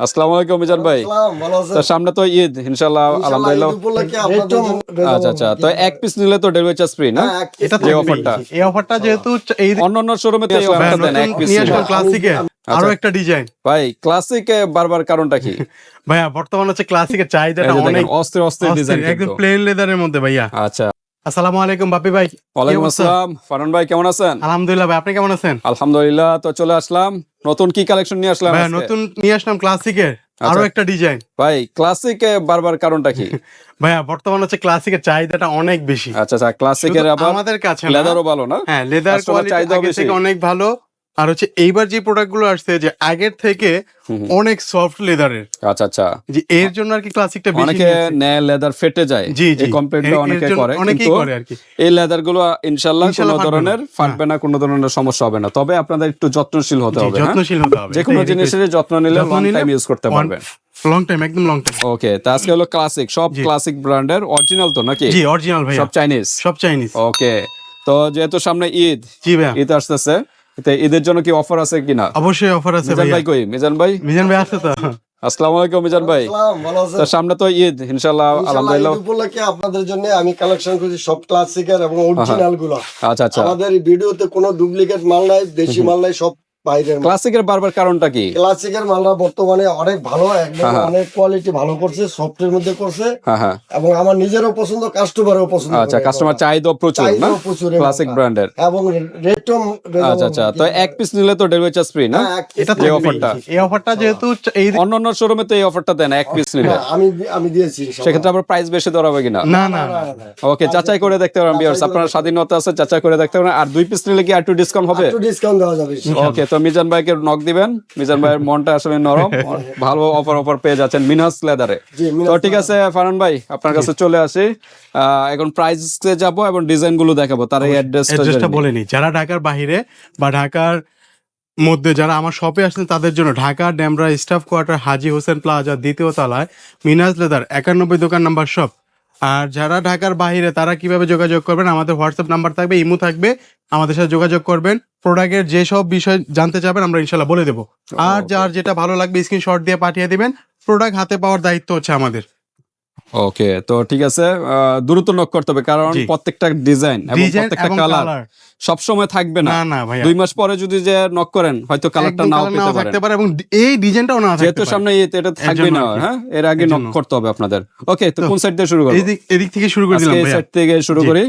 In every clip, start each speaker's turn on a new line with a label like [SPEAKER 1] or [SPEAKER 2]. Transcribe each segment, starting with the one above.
[SPEAKER 1] আসসালামু আলাইকুম মিজান ভাই। তো সামনে তো ঈদ ইনশাআল্লাহ, আলহামদুলিল্লাহ। আচ্ছা আচ্ছা, তো এক পিস নিলে তো ডেলিভারি চার্জ ফ্রি না?
[SPEAKER 2] এটা
[SPEAKER 1] এই অফারটা,
[SPEAKER 2] এই অফারটা যেহেতু এই
[SPEAKER 1] অন্যান্য শোরুমে তো এই অফারটা দেন এক পিস
[SPEAKER 2] নিয়ে
[SPEAKER 1] নিলে।
[SPEAKER 2] আসলাম ক্লাসিকে আরো একটা ডিজাইন।
[SPEAKER 1] ভাই ক্লাসিকে বারবার কারণটা কি?
[SPEAKER 2] ভাইয়া বর্তমান হচ্ছে ক্লাসিকের চাহিদাটা অনেক
[SPEAKER 1] অস্থির অস্থির ডিজাইন
[SPEAKER 2] একদম
[SPEAKER 1] কিন্তু।
[SPEAKER 2] প্লেন লেদারের মধ্যে ভাইয়া।
[SPEAKER 1] আচ্ছা,
[SPEAKER 2] আসসালামু আলাইকুম বাপি ভাই।
[SPEAKER 1] ওয়ালাইকুম আসসালাম ফারহান ভাই, কেমন আছেন?
[SPEAKER 2] আলহামদুলিল্লাহ ভাই, আপনি কেমন আছেন?
[SPEAKER 1] আলহামদুলিল্লাহ। তো চলে আসলাম, নতুন কি কালেকশন নিয়ে আসলাম
[SPEAKER 2] ভাইয়া
[SPEAKER 1] আজকে?
[SPEAKER 2] নতুন নিয়ে আসলাম ক্লাসিকের আরো একটা ডিজাইন।
[SPEAKER 1] ভাই ক্লাসিকে বারবার কারণটা কি?
[SPEAKER 2] ভাইয়া বর্তমান হচ্ছে ক্লাসিকের চাহিদাটা অনেক বেশি।
[SPEAKER 1] আচ্ছা আচ্ছা, ক্লাসিকের
[SPEAKER 2] শুধু
[SPEAKER 1] আবার
[SPEAKER 2] আমাদের কাছে না,
[SPEAKER 1] লেদারও ভালো না?
[SPEAKER 2] হ্যাঁ লেদার
[SPEAKER 1] Customer
[SPEAKER 2] কোয়ালিটি
[SPEAKER 1] চাহিদাও
[SPEAKER 2] আগে
[SPEAKER 1] বেশি।
[SPEAKER 2] থেকে অনেক ভালো। আর হচ্ছে এইবার যে প্রোডাক্ট গুলো আসছে যে আগের থেকে অনেক সফট লেদারের,
[SPEAKER 1] আচ্ছা আচ্ছা,
[SPEAKER 2] যে এর জন্য আর কি ক্লাসিকটা বেশি
[SPEAKER 1] অনেকে
[SPEAKER 2] নিয়েছে।
[SPEAKER 1] নেয় লেদার ফেটে যায়,
[SPEAKER 2] জি জি,
[SPEAKER 1] এই কমপ্লেইনটা
[SPEAKER 2] এর
[SPEAKER 1] অনেকে
[SPEAKER 2] জন্য
[SPEAKER 1] করে,
[SPEAKER 2] অনেকেই
[SPEAKER 1] কিন্তু
[SPEAKER 2] করে আর কি।
[SPEAKER 1] এই লেদার গুলো ইনশাআল্লাহ কোনো
[SPEAKER 2] ইনশাআল্লাহ ফাটবে না।
[SPEAKER 1] ধরনের ফাটবে না, কোনো ধরনের সমস্যা হবে না। তবে আপনাদের একটু যত্নশীল হতে
[SPEAKER 2] জি,
[SPEAKER 1] হবে, হ্যাঁ?
[SPEAKER 2] যত্নশীল হতে হবে।
[SPEAKER 1] যে কোনো
[SPEAKER 2] এটাই
[SPEAKER 1] জিনিসের যত্ন নিলে
[SPEAKER 2] যত্ন
[SPEAKER 1] লং
[SPEAKER 2] নিলে
[SPEAKER 1] টাইম ইউজ করতে পারবেন।
[SPEAKER 2] লং টাইম, একদম লং টাইম।
[SPEAKER 1] ওকে, তা আজকে হলো ক্লাসিক, সব ক্লাসিক ব্র্যান্ডের অরিজিনাল তো নাকি?
[SPEAKER 2] জি অরিজিনাল ভাইয়া,
[SPEAKER 1] সব চাইনিজ?
[SPEAKER 2] সব চাইনিজ।
[SPEAKER 1] ওকে, তো যেহেতু সামনে ঈদ,
[SPEAKER 2] জি ভাইয়া,
[SPEAKER 1] ঈদ আসতেছে, তো ঈদের জন্য কি অফার আছে কিনা?
[SPEAKER 2] অবশ্যই অফার আছে
[SPEAKER 1] মিজান
[SPEAKER 2] ভাইয়া।
[SPEAKER 1] ভাই কই? মিজান ভাই,
[SPEAKER 2] মিজান ভাই আসছে তো?
[SPEAKER 1] আসসালামু আলাইকুম মিজান ভাই। তো সামনে তো ঈদ ইনশাআল্লাহ, আলহামদুলিল্লাহ।
[SPEAKER 3] উপলক্ষে আপনাদের জন্য আমি কালেকশন করেছি সব ক্লাসিকের এবং অরিজিনাল গুলো।
[SPEAKER 1] আচ্ছা আচ্ছা,
[SPEAKER 3] আমাদের এই ভিডিওতে কোনো ডুপ্লিকেট মাল নাই, দেশি মাল নাই, সব বাইরের মাল।
[SPEAKER 1] ক্লাসিকের বারবার কারণটা কি?
[SPEAKER 3] ক্লাসিকের মালরা বর্তমানে অনেক ভালো, একদম অনেক কোয়ালিটি ভালো করছে, সফটের মধ্যে করছে,
[SPEAKER 1] হ্যাঁ হ্যাঁ,
[SPEAKER 3] এবং আমার নিজেরও পছন্দ, কাস্টমারও পছন্দ।
[SPEAKER 1] আচ্ছা, কাস্টমার চাহিদা প্রচুর না
[SPEAKER 3] চাহিদাও প্রচুর এই
[SPEAKER 1] ক্লাসিক
[SPEAKER 3] মালটা।
[SPEAKER 1] ব্র্যান্ডের?
[SPEAKER 3] এবং রেটও
[SPEAKER 1] আচ্ছা আচ্ছা, তো এক পিস নিলে তো ডেলিভারি চার্জ ফ্রি না?
[SPEAKER 2] এটা
[SPEAKER 1] এই অফারটা,
[SPEAKER 2] এই অফারটা যেহেতু এই
[SPEAKER 1] অন্যান্য শোরুমে তো এই অফারটা দেন এক পিস নিলে,
[SPEAKER 3] আমি দিয়েছি ইনশাআল্লাহ।
[SPEAKER 1] সেক্ষেত্রে আবার প্রাইস বেশি ধরা হবে কিনা?
[SPEAKER 2] না না না,
[SPEAKER 1] ওকে, যাচাই করে দেখতে পারেন ভিউয়ার্স, আপনার স্বাধীনতা আছে, যাচাই করে দেখতে পারেন। আর দুই পিস নিলে কি আর একটু ডিসকাউন্ট হবে?
[SPEAKER 3] একটু ডিসকাউন্ট দেওয়া যাবে ইনশাআল্লাহ।
[SPEAKER 1] ওকে, তো মিজান ভাইকে নক দিবেন, মিজান ভাইয়ের মনটা আসলে নরম, ভালো অফার পেয়ে যাচ্ছেন মিনাস লেদারে।
[SPEAKER 3] জি, মিনাস
[SPEAKER 1] তো ঠিক আছে ফারহান ভাই, আপনার কাছে চলে আসি, এখন প্রাইসে যাব এবং ডিজাইন গুলো দেখাবো, তার এই
[SPEAKER 2] অ্যাড্রেসটা বলে নিই। যারা ঢাকার বাইরে বা ঢাকার মধ্যে যারা আমার শপে আসছেন তাদের জন্য ঢাকা ডেমরা স্টাফ কোয়ার্টার হাজী হোসেন প্লাজা দ্বিতীয় তলায় মিনাজ লেদার 91 দোকান নাম্বার শপ। আর যারা ঢাকার বাইরে তারা কিভাবে যোগাযোগ করবেন, আমাদের হোয়াটসঅ্যাপ নাম্বার থাকবে, ইমো থাকবে, আমাদের সাথে যোগাযোগ করবেন। প্রোডাক্টের যেসব বিষয় জানতে চাবেন আমরা ইনশাল্লাহ বলে দেবো। আর যার যেটা ভালো লাগবে স্ক্রিনশট দিয়ে পাঠিয়ে দিবেন, প্রোডাক্ট হাতে পাওয়ার দায়িত্ব হচ্ছে আমাদের।
[SPEAKER 1] ওকে, তো ঠিক আছে, দ্রুত নক করতে হবে, কারণ
[SPEAKER 2] জি।
[SPEAKER 1] প্রত্যেকটা ডিজাইন এবং
[SPEAKER 2] ডিজাইন
[SPEAKER 1] প্রত্যেকটা
[SPEAKER 2] এবং
[SPEAKER 1] কালার
[SPEAKER 2] কালার
[SPEAKER 1] সব সময় থাকবে না।
[SPEAKER 2] না না ভাইয়া,
[SPEAKER 1] 2 মাস পরে যদি যে নক করেন হয়তো কালারটা
[SPEAKER 2] একদম
[SPEAKER 1] নাও
[SPEAKER 2] কালার
[SPEAKER 1] পেতে
[SPEAKER 2] নাও
[SPEAKER 1] পারেন,
[SPEAKER 2] থাকতে পারে এবং এই ডিজাইনটাও না থাকতে
[SPEAKER 1] যেহেতু
[SPEAKER 2] পারে।
[SPEAKER 1] সামনে ঈদ, এটা থাকবে
[SPEAKER 2] জন্য
[SPEAKER 1] না,
[SPEAKER 2] আর কি।
[SPEAKER 1] হ্যাঁ? এর আগে
[SPEAKER 2] এর
[SPEAKER 1] নক
[SPEAKER 2] জন্য।
[SPEAKER 1] করতে হবে আপনাদের। ওকে, তো কোন সাইড দিয়ে শুরু করব?
[SPEAKER 2] এদিক থেকে শুরু করে দিলাম
[SPEAKER 1] আজকে এই
[SPEAKER 2] ভাইয়া।
[SPEAKER 1] সাইড থেকে শুরু
[SPEAKER 2] জি।
[SPEAKER 1] করি।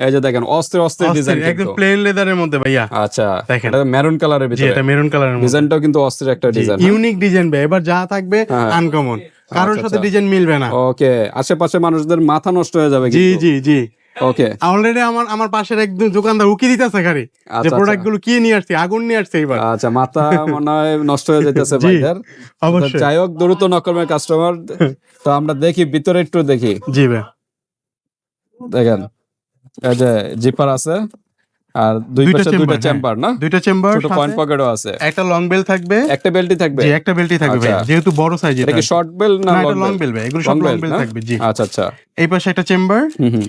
[SPEAKER 1] এই যে দেখেন অস্থির অস্থির ডিজাইন
[SPEAKER 2] অস্থির, একদম প্লেন লেদারের মধ্যে ভাইয়া।
[SPEAKER 1] আচ্ছা,
[SPEAKER 2] দেখেন।
[SPEAKER 1] এটা মেরুন কালারের
[SPEAKER 2] জি,
[SPEAKER 1] ভিতরে,
[SPEAKER 2] এটা মেরুন কালারের মধ্যে।
[SPEAKER 1] ডিজাইনটাও কিন্তু অস্থির একটা ডিজাইন।
[SPEAKER 2] ইউনিক ডিজাইন ভাই, এবার যা থাকবে
[SPEAKER 1] হ্যাঁ।
[SPEAKER 2] আনকমন, কারোর
[SPEAKER 1] আচ্ছা,
[SPEAKER 2] সাথে
[SPEAKER 1] আচ্ছা।
[SPEAKER 2] ডিজাইন মিলবে না।
[SPEAKER 1] ওকে, আশেপাশে মানুষদের মাথা নষ্ট হয়ে যাবে
[SPEAKER 2] জি
[SPEAKER 1] কিন্তু।
[SPEAKER 2] জি জি,
[SPEAKER 1] ওকে,
[SPEAKER 2] অলরেডি আমার পাশের একদম দোকানদার উকি দিতেছে খালি যে
[SPEAKER 1] আচ্ছা,
[SPEAKER 2] প্রোডাক্ট গুলো কি নিয়ে আসছে, আগুন নিয়ে আসছে এবার।
[SPEAKER 1] আচ্ছা, মাথা মনে হয় নষ্ট হয়ে যেতেছে
[SPEAKER 2] জি,
[SPEAKER 1] ভাইদের।
[SPEAKER 2] অবশ্যই।
[SPEAKER 1] তো যাই হোক, দ্রুত নক করবে কাস্টমার। তো আমরা দেখি ভিতরে, একটু দেখি।
[SPEAKER 2] জি ভাই,
[SPEAKER 1] দেখেন এই যে জিপার আছে, আর দুই
[SPEAKER 2] দুইটা
[SPEAKER 1] পাশে দুইটা
[SPEAKER 2] চেম্বার,
[SPEAKER 1] চেম্বার না,
[SPEAKER 2] দুইটা চেম্বার,
[SPEAKER 1] ছোট পয়েন্ট পকেটও আছে,
[SPEAKER 2] একটা লং বেল থাকবে,
[SPEAKER 1] একটা বেল্টই থাকবে।
[SPEAKER 2] জি একটা বেল্টই থাকবে ভাই,
[SPEAKER 1] আচ্ছা।
[SPEAKER 2] যেহেতু বড় সাইজ
[SPEAKER 1] এটা
[SPEAKER 2] এটা।
[SPEAKER 1] কি শর্ট বেল না
[SPEAKER 2] না, এটা
[SPEAKER 1] লং
[SPEAKER 2] লং
[SPEAKER 1] বেল?
[SPEAKER 2] বেল ভাই, এগুলো সব লং বেল থাকবে। জি,
[SPEAKER 1] আচ্ছা আচ্ছা,
[SPEAKER 2] এই পাশে একটা চেম্বার,
[SPEAKER 1] হুম হুম,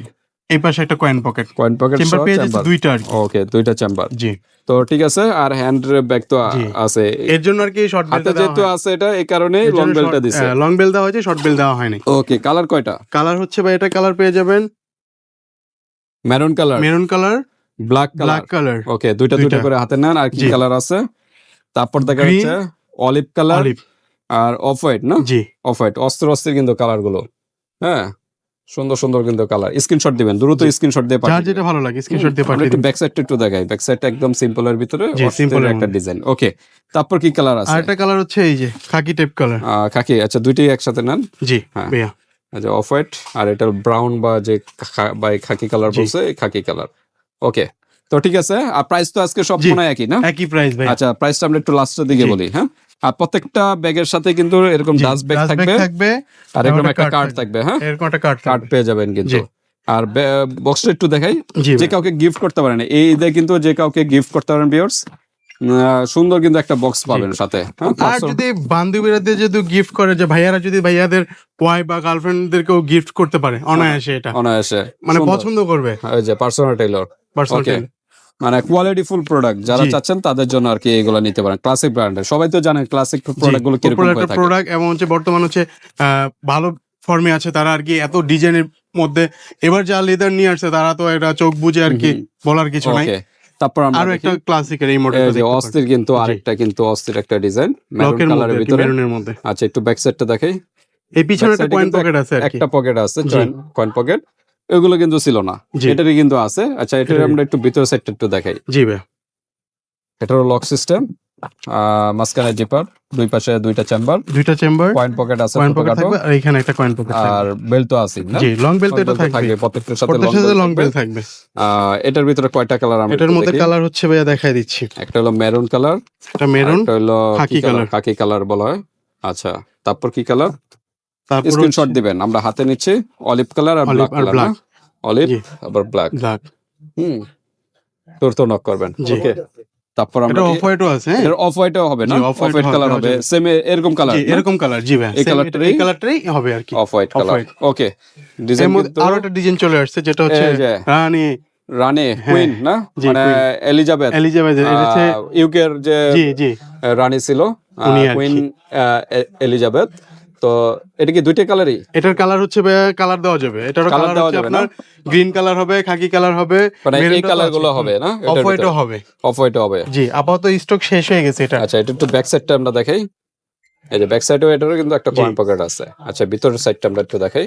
[SPEAKER 2] এই পাশে একটা coin pocket.
[SPEAKER 1] Point pocket
[SPEAKER 2] chamber পেয়ে যাচ্ছে দুইটা আর কি।
[SPEAKER 1] ওকে, দুইটা চেম্বার।
[SPEAKER 2] জি,
[SPEAKER 1] তো ঠিক আছে, আর হ্যান্ড ব্যাগ তো
[SPEAKER 2] জি।
[SPEAKER 1] আছে,
[SPEAKER 2] এর জন্য আর কি শর্ট
[SPEAKER 1] হাতে
[SPEAKER 2] বেলটা দেওয়া
[SPEAKER 1] যেহেতু আছে এটা, এই কারণে লং বেলটা দিছে।
[SPEAKER 2] লং বেল দেওয়া হয়েছে, শর্ট বেল দেওয়া হয়নি।
[SPEAKER 1] ওকে, কালার কয়টা?
[SPEAKER 2] কালার হচ্ছে ভাই, এটা কালার পেয়ে যাবেন
[SPEAKER 1] maroon colour,
[SPEAKER 2] maroon colour,
[SPEAKER 1] black
[SPEAKER 2] black
[SPEAKER 1] colour.
[SPEAKER 2] Colour,
[SPEAKER 1] okay, দুইটা
[SPEAKER 2] দুইটা
[SPEAKER 1] করে হাতে নেন। আর কি
[SPEAKER 2] জি।
[SPEAKER 1] কালার আছে? তারপর দেখা
[SPEAKER 2] Green,
[SPEAKER 1] যাচ্ছে অলিভ কালার
[SPEAKER 2] অলিভ।
[SPEAKER 1] আর অফ হোয়াইট না?
[SPEAKER 2] জি,
[SPEAKER 1] অফ হোয়াইট, অস্থির অস্থির কিন্তু কালার গুলো, হ্যাঁ, সুন্দর সুন্দর কিন্তু কালার। স্ক্রিনশট দিবেন, দ্রুত স্ক্রিনশট দিয়ে
[SPEAKER 2] যার
[SPEAKER 1] পাঠিয়ে
[SPEAKER 2] যেটা ভালো লাগে স্ক্রিনশট দিয়ে
[SPEAKER 1] আমরা
[SPEAKER 2] পাঠিয়ে
[SPEAKER 1] একটু
[SPEAKER 2] দিন।
[SPEAKER 1] ব্যাক সাইডটা একটু দেখাই। ব্যাক সাইডটা একদম সিম্পল এর ভিতরে
[SPEAKER 2] জি,
[SPEAKER 1] অস্থির
[SPEAKER 2] simple এর
[SPEAKER 1] একটা
[SPEAKER 2] মধ্যে।
[SPEAKER 1] ডিজাইন। ওকে, তারপর কি কালার আছে?
[SPEAKER 2] আর একটা কালার হচ্ছে এই যে খাকি টাইপ কালার।
[SPEAKER 1] খাকি, আচ্ছা, দুইটাই একসাথে নেন।
[SPEAKER 2] জি
[SPEAKER 1] হ্যাঁ।
[SPEAKER 2] ভাইয়া,
[SPEAKER 1] আচ্ছা, অফ হোয়াইট আর এটা ব্রাউন বা যে খাকি কালার
[SPEAKER 2] জি।
[SPEAKER 1] বলছে, এই খাকি কালার। ওকে, তো ঠিক আছে। আর প্রাইস তো আজকে সব
[SPEAKER 2] জি।
[SPEAKER 1] মনে হয় একই না?
[SPEAKER 2] একই প্রাইস ভাই।
[SPEAKER 1] আচ্ছা, প্রাইসটা আমরা একটু লাস্টের দিকে
[SPEAKER 2] জি।
[SPEAKER 1] বলি, হ্যাঁ? আর প্রত্যেকটা ব্যাগের সাথে কিন্তু এরকম ডাস্ট ব্যাগ থাকবে,
[SPEAKER 2] থাকবে,
[SPEAKER 1] আর এরকম একটা
[SPEAKER 2] card
[SPEAKER 1] কার্ড থাকবে, হ্যাঁ?
[SPEAKER 2] এরকম একটা কার্ড
[SPEAKER 1] কার্ড পেয়ে যাবেন কিন্তু।
[SPEAKER 2] জি।
[SPEAKER 1] আর বক্সটা একটু দেখাই,
[SPEAKER 2] জি
[SPEAKER 1] যে
[SPEAKER 2] ভাই।
[SPEAKER 1] কাউকে গিফট করতে পারেন এই ঈদে, কিন্তু যে কাউকে গিফট করতে পারেন ভিউয়ার্স, সুন্দর কিন্তু একটা বক্স পাবেন সাথে, হ্যাঁ?
[SPEAKER 2] আর যদি বান্ধবীরা যদি গিফট করে, যে ভাইয়ারা যদি ভাইয়াদের ওয়াইফ বা গার্লফ্রেন্ডদেরকেও গিফট করতে পারে অনায়াসে, এটা
[SPEAKER 1] অনায়াসে
[SPEAKER 2] মানে
[SPEAKER 1] সুন্দর।
[SPEAKER 2] পছন্দ করবে
[SPEAKER 1] এই যে পার্সোনাল টেইলর।
[SPEAKER 2] পার্সোনাল।
[SPEAKER 1] ওকে, মানে কোয়ালিটিফুল প্রোডাক্ট যারা
[SPEAKER 2] জি।
[SPEAKER 1] চাচ্ছেন তাদের জন্য আর কি এগুলো নিতে পারেন, ক্লাসিক ব্র্যান্ডের। সবাই তো জানেন ক্লাসিক প্রোডাক্ট গুলো কিরকম হয়ে থাকে।
[SPEAKER 2] প্রোডাক্ট এবং হচ্ছে বর্তমান হচ্ছে ভালো ফর্মে আছে তারা আর কি, এত ডিজাইনের মধ্যে। এবার যা লেদার নিয়ে আসছে তারা তো এটা চোখ বুঝে আর কি, বলার কিছু নাই।
[SPEAKER 1] ওকে, তারপর আমরা
[SPEAKER 2] আরো একটা ক্লাসিকের এই
[SPEAKER 1] এই
[SPEAKER 2] মডেলটা
[SPEAKER 1] যে অস্থির, কিন্তু আরেকটা কিন্তু অস্থির একটা ডিজাইন মেরুন
[SPEAKER 2] লকের
[SPEAKER 1] কালারের
[SPEAKER 2] মধ্যে,
[SPEAKER 1] ভিতরে।
[SPEAKER 2] মেরুনের মধ্যে।
[SPEAKER 1] আচ্ছা, একটু ব্যাক সাইডটা দেখাই।
[SPEAKER 2] এই পিছনে একটা
[SPEAKER 1] Backside এ
[SPEAKER 2] কয়েন
[SPEAKER 1] কিন্তু
[SPEAKER 2] পকেট আছে আর কি।
[SPEAKER 1] একটা পকেট আছে,
[SPEAKER 2] জি।
[SPEAKER 1] কয়েন পকেট, এগুলো কিন্তু ছিল না,
[SPEAKER 2] জি।
[SPEAKER 1] এটারই কিন্তু আছে। আচ্ছা, এটার
[SPEAKER 2] এটারই।
[SPEAKER 1] আমরা একটু ভিতর সাইডটা একটু দেখাই।
[SPEAKER 2] জি ভাই।
[SPEAKER 1] এটারও লক সিস্টেম, মাঝখানে জিপার, দুই পাশে দুইটা চেম্বার,
[SPEAKER 2] দুইটা চেম্বার,
[SPEAKER 1] কয়েন পকেট আছে
[SPEAKER 2] কয়েন পকেট
[SPEAKER 1] ছোটখাটো,
[SPEAKER 2] থাকবে, আর এখানে একটা কয়েন পকেট থাকবে।
[SPEAKER 1] আর বেল্ট তো আছে না?
[SPEAKER 2] জি, লং বেল তো
[SPEAKER 1] Long
[SPEAKER 2] এটা
[SPEAKER 1] belt তো
[SPEAKER 2] থাকবে।
[SPEAKER 1] প্রত্যেকটার সাথে
[SPEAKER 2] প্রত্যেকটার সাথে লং বেল
[SPEAKER 1] থাকবে।
[SPEAKER 2] থাকবে।
[SPEAKER 1] এটার ভিতরে কয়টা কালার আমরা
[SPEAKER 2] এটার
[SPEAKER 1] একটু
[SPEAKER 2] মধ্যে
[SPEAKER 1] দেখি।
[SPEAKER 2] কালার হচ্ছে ভাইয়া দেখাই দিচ্ছি।
[SPEAKER 1] একটা হলো মেরুন কালার,
[SPEAKER 2] এটা মেরুন,
[SPEAKER 1] একটা হলো
[SPEAKER 2] খাকি কালার।
[SPEAKER 1] খাকি কালার বলা হয়। আচ্ছা, তারপর কি কালার?
[SPEAKER 2] তারপর
[SPEAKER 1] স্ক্রিনশট দিবেন, আমরা হাতে নিচ্ছি অলিভ কালার আর
[SPEAKER 2] Olive
[SPEAKER 1] ব্ল্যাক
[SPEAKER 2] আর
[SPEAKER 1] কালার,
[SPEAKER 2] black।
[SPEAKER 1] অলিভ
[SPEAKER 2] জি।
[SPEAKER 1] আবার ব্ল্যাক।
[SPEAKER 2] ব্ল্যাক।
[SPEAKER 1] তোর তো নক করবেন।
[SPEAKER 2] জি।
[SPEAKER 1] ওকে, তারপর আমরা
[SPEAKER 2] এটা অফ হোয়াইটও আছে, হ্যাঁ?
[SPEAKER 1] এর অফ হোয়াইটও হবে না?
[SPEAKER 2] জি,
[SPEAKER 1] অফ
[SPEAKER 2] off-white
[SPEAKER 1] হোয়াইট কালার
[SPEAKER 2] দেওয়া
[SPEAKER 1] হবে,
[SPEAKER 2] যাবে।
[SPEAKER 1] সেম এরকম কালার,
[SPEAKER 2] জি, এরকম কালার। জি ভাই,
[SPEAKER 1] এই
[SPEAKER 2] same
[SPEAKER 1] কালারটারই?
[SPEAKER 2] এই কালারটাই হবে আর কি।
[SPEAKER 1] Off white colour.
[SPEAKER 2] Off-white।
[SPEAKER 1] ওকে,
[SPEAKER 2] এর
[SPEAKER 1] ডিজাইন
[SPEAKER 2] মধ্যে
[SPEAKER 1] কিন্তু
[SPEAKER 2] আরো একটা ডিজাইন চলে আসছে যেটা হচ্ছে
[SPEAKER 1] এই যে
[SPEAKER 2] রানী
[SPEAKER 1] রানী,
[SPEAKER 2] হ্যাঁ,
[SPEAKER 1] কুইন না,
[SPEAKER 2] জি,
[SPEAKER 1] মানে
[SPEAKER 2] queen।
[SPEAKER 1] এলিজাবেথ,
[SPEAKER 2] এলিজাবেথ, এটা হচ্ছে
[SPEAKER 1] ইউকের যে
[SPEAKER 2] জি জি
[SPEAKER 1] রানী ছিল,
[SPEAKER 2] উনি আর
[SPEAKER 1] কুইন
[SPEAKER 2] কি।
[SPEAKER 1] এলিজাবেথ। তো এটা কি দুইটা কালারই?
[SPEAKER 2] এটার কালার হচ্ছে কালার দেওয়া যাবে। এটারও
[SPEAKER 1] Colour
[SPEAKER 2] কালার
[SPEAKER 1] দেওয়া
[SPEAKER 2] হচ্ছে
[SPEAKER 1] যাবে
[SPEAKER 2] আপনার গ্রিন কালার হবে, খাকি কালার হবে,
[SPEAKER 1] মানে এই
[SPEAKER 2] মেরুনটা তো
[SPEAKER 1] কালার গুলো
[SPEAKER 2] আছে।
[SPEAKER 1] হবে না?
[SPEAKER 2] অফ হোয়াইটও হবে।
[SPEAKER 1] অফ হোয়াইট হবে।
[SPEAKER 2] জি, আপাতত স্টক শেষ হয়ে গেছে এটা।
[SPEAKER 1] আচ্ছা, এটা একটু ব্যাক সাইডটা আমরা দেখাই। এই যে ব্যাক সাইডেও এটারও কিন্তু একটা
[SPEAKER 2] জি।
[SPEAKER 1] কয়েন পকেট আছে। আচ্ছা, ভিতরের সাইডটা আমরা একটু দেখাই।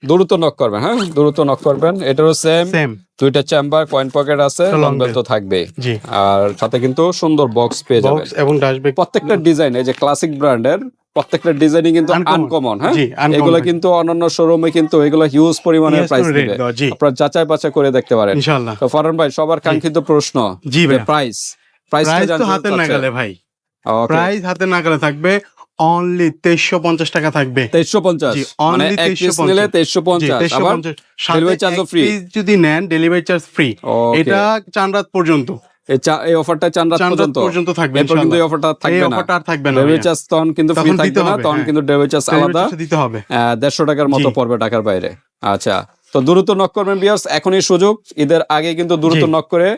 [SPEAKER 1] দ্রুত নক করবেন, হ্যাঁ, দ্রুত নক করবেন। এটারও সেম
[SPEAKER 2] সেম।
[SPEAKER 1] দুইটা চেম্বার, কয়েন পকেট আছে,
[SPEAKER 2] একটা
[SPEAKER 1] লং
[SPEAKER 2] long
[SPEAKER 1] বেল
[SPEAKER 2] bell।
[SPEAKER 1] তো থাকবে,
[SPEAKER 2] জি,
[SPEAKER 1] আর সাথে কিন্তু সুন্দর বক্স পেয়ে যাবেন।
[SPEAKER 2] বক্স এবং ড্যাশব্যাগ।
[SPEAKER 1] প্রত্যেকটা ডিজাইন, এই যে ক্লাসিক ব্র্যান্ডের প্রত্যেকটা ডিজাইনই কিন্তু
[SPEAKER 2] Uncommon।
[SPEAKER 1] আনকমন, হ্যাঁ।
[SPEAKER 2] জি, uncommon
[SPEAKER 1] এগুলো
[SPEAKER 2] থাকে।
[SPEAKER 1] কিন্তু অন্যান্য শোরুমে কিন্তু এগুলো হিউজ পরিমাণের
[SPEAKER 2] Yes,
[SPEAKER 1] প্রাইস
[SPEAKER 2] rate
[SPEAKER 1] দিবে,
[SPEAKER 2] দেওয়া, জি।
[SPEAKER 1] আপনারা যাচাই বাছাই করে দেখতে পারেন।
[SPEAKER 2] ইনশাআল্লাহ।
[SPEAKER 1] তো ফরহান ভাই, সবার কাঙ্ক্ষিত প্রশ্ন,
[SPEAKER 2] জি ভাই।
[SPEAKER 1] প্রাইস
[SPEAKER 2] প্রাইস তো হাতের নাগালে ভাই। প্রাইস হাতের নাগালে থাকবে, অনলি 2350 টাকা থাকবে।
[SPEAKER 1] 2350,
[SPEAKER 2] জি,
[SPEAKER 1] মানে
[SPEAKER 2] only
[SPEAKER 1] এক পিস নিলে 2350, আবার
[SPEAKER 2] 2350
[SPEAKER 1] ডেলিভারি চার্জও ফ্রি।
[SPEAKER 2] যদি নেন ডেলিভারি চার্জ ফ্রি।
[SPEAKER 1] Okay।
[SPEAKER 2] এটা চাঁদরাত পর্যন্ত,
[SPEAKER 1] এই অফারটা চাঁদরাত
[SPEAKER 2] চাঁদরাত
[SPEAKER 1] পর্যন্ত
[SPEAKER 2] পর্যন্ত থাকবে
[SPEAKER 1] এরপর কিন্তু এই
[SPEAKER 2] ইনশাআল্লাহ।
[SPEAKER 1] অফারটা
[SPEAKER 2] এই
[SPEAKER 1] থাকবে না,
[SPEAKER 2] অফারটা আর থাকবে না
[SPEAKER 1] ডেলিভারি
[SPEAKER 2] ভাইয়া।
[SPEAKER 1] চার্জ তখন কিন্তু ফ্রি
[SPEAKER 2] তখন দিতে
[SPEAKER 1] থাকবে না,
[SPEAKER 2] হবে,
[SPEAKER 1] তখন
[SPEAKER 2] হ্যাঁ।
[SPEAKER 1] কিন্তু ডেলিভারি চার্জ
[SPEAKER 2] Delivery
[SPEAKER 1] আলাদা,
[SPEAKER 2] charge দিতে হবে।
[SPEAKER 1] 150 টাকার মতো
[SPEAKER 2] জি।
[SPEAKER 1] পড়বে টাকার বাইরে। আচ্ছা, তো দ্রুত নক করবেন ভিউয়ার্স, এখনই সুযোগ, ঈদের আগে কিন্তু দ্রুত
[SPEAKER 2] জি।
[SPEAKER 1] নক করে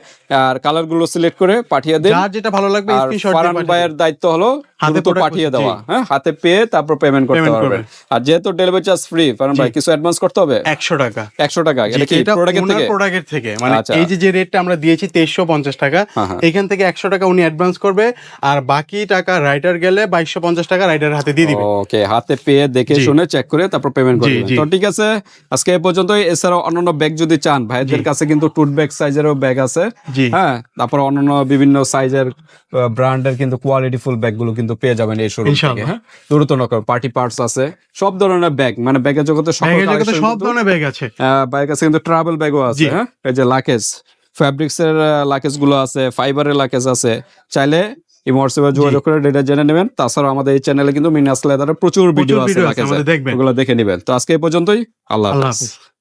[SPEAKER 1] আর কালার গুলো সিলেক্ট করে পাঠিয়ে দিন।
[SPEAKER 2] যার যেটা ভালো লাগবে
[SPEAKER 1] আর
[SPEAKER 2] স্ক্রিনশট
[SPEAKER 1] ফারহান ভাইয়ের দায়িত্ব হলো
[SPEAKER 2] হাতে
[SPEAKER 1] দ্রুত
[SPEAKER 2] product
[SPEAKER 1] পাঠিয়ে
[SPEAKER 2] জি।
[SPEAKER 1] দেওয়া, হ্যাঁ, হাতে পেয়ে তারপর পেমেন্ট করতে
[SPEAKER 2] Payment
[SPEAKER 1] পারবেন।
[SPEAKER 2] করবে।
[SPEAKER 1] আর যেহেতু ডেলিভারি চার্জ ফ্রি, ফারহান ভাই
[SPEAKER 2] জি।
[SPEAKER 1] কিছু অ্যাডভান্স করতে হবে
[SPEAKER 2] 100 টাকা।
[SPEAKER 1] 100 টাকা।
[SPEAKER 2] জি,
[SPEAKER 1] এটা কি
[SPEAKER 2] এটা
[SPEAKER 1] প্রোডাক্টের
[SPEAKER 2] ওনার
[SPEAKER 1] থেকে?
[SPEAKER 2] প্রোডাক্টের থেকে, মানে
[SPEAKER 1] আচ্ছা।
[SPEAKER 2] এই যে রেটটা আমরা দিয়েছি 2350 টাকা,
[SPEAKER 1] হ্যাঁ, হ্যাঁ।
[SPEAKER 2] এখান থেকে 100 টাকা উনি অ্যাডভান্স করবে, আর বাকি টাকা রাইডার গেলে 2250 টাকা রাইডার হাতে দিয়ে দিবে।
[SPEAKER 1] ওকে, হাতে পেয়ে দেখে
[SPEAKER 2] জি।
[SPEAKER 1] শুনে চেক করে তারপর পেমেন্ট
[SPEAKER 2] জি,
[SPEAKER 1] করবেন।
[SPEAKER 2] জি।
[SPEAKER 1] তো ঠিক আছে, আজকে এই পর্যন্তই। এছাড়াও অন্যান্য ব্যাগ যদি চান, ভাইদের কাছে কিন্তু টুট ব্যাগ সাইজেরও ব্যাগ আছে,
[SPEAKER 2] জি।
[SPEAKER 1] হ্যাঁ। তারপর অন্যান্য বিভিন্ন সাইজের ব্র্যান্ডের কিন্তু কোয়ালিটিফুল ব্যাগ গুলো কিন্তু পেয়ে যাবেন এই শোরুম থেকে,
[SPEAKER 2] ইনশাআল্লাহ।
[SPEAKER 1] হ্যাঁ। দ্রুত নকর, পার্টি পার্টস আছে, সব ধরনের ব্যাগ, মানে ব্যাগের জগতে সকল
[SPEAKER 2] ব্যাগের জগতে
[SPEAKER 1] collection
[SPEAKER 2] সব
[SPEAKER 1] কিন্তু,
[SPEAKER 2] ধরনের ব্যাগ আছে।
[SPEAKER 1] ব্যাগ আছে কিন্তু ট্রাভেল ব্যাগও আছে,
[SPEAKER 2] জি।
[SPEAKER 1] হ্যাঁ। এই যে লাকেজ, ফ্যাব্রিক্স এর লাকেজ গুলো আছে, ফাইবারের লাকেজ আছে, চাইলে ইমোর্সিভে যোগাযোগ করে ডেটা জেনে নেবেন। তাছাড়া আমাদের এই চ্যানেলে কিন্তু মিনাস লেদারের প্রচুর ভিডিও আছে
[SPEAKER 2] ভিডিও আছে,
[SPEAKER 1] লাকেজের,
[SPEAKER 2] আমাদের দেখবেন।
[SPEAKER 1] ওগুলো দেখে নেবেন। তো আজকে এই পর্যন্তই, আল্লাহ
[SPEAKER 2] আল্লাহ
[SPEAKER 1] হাফেজ।
[SPEAKER 2] হাফেজ।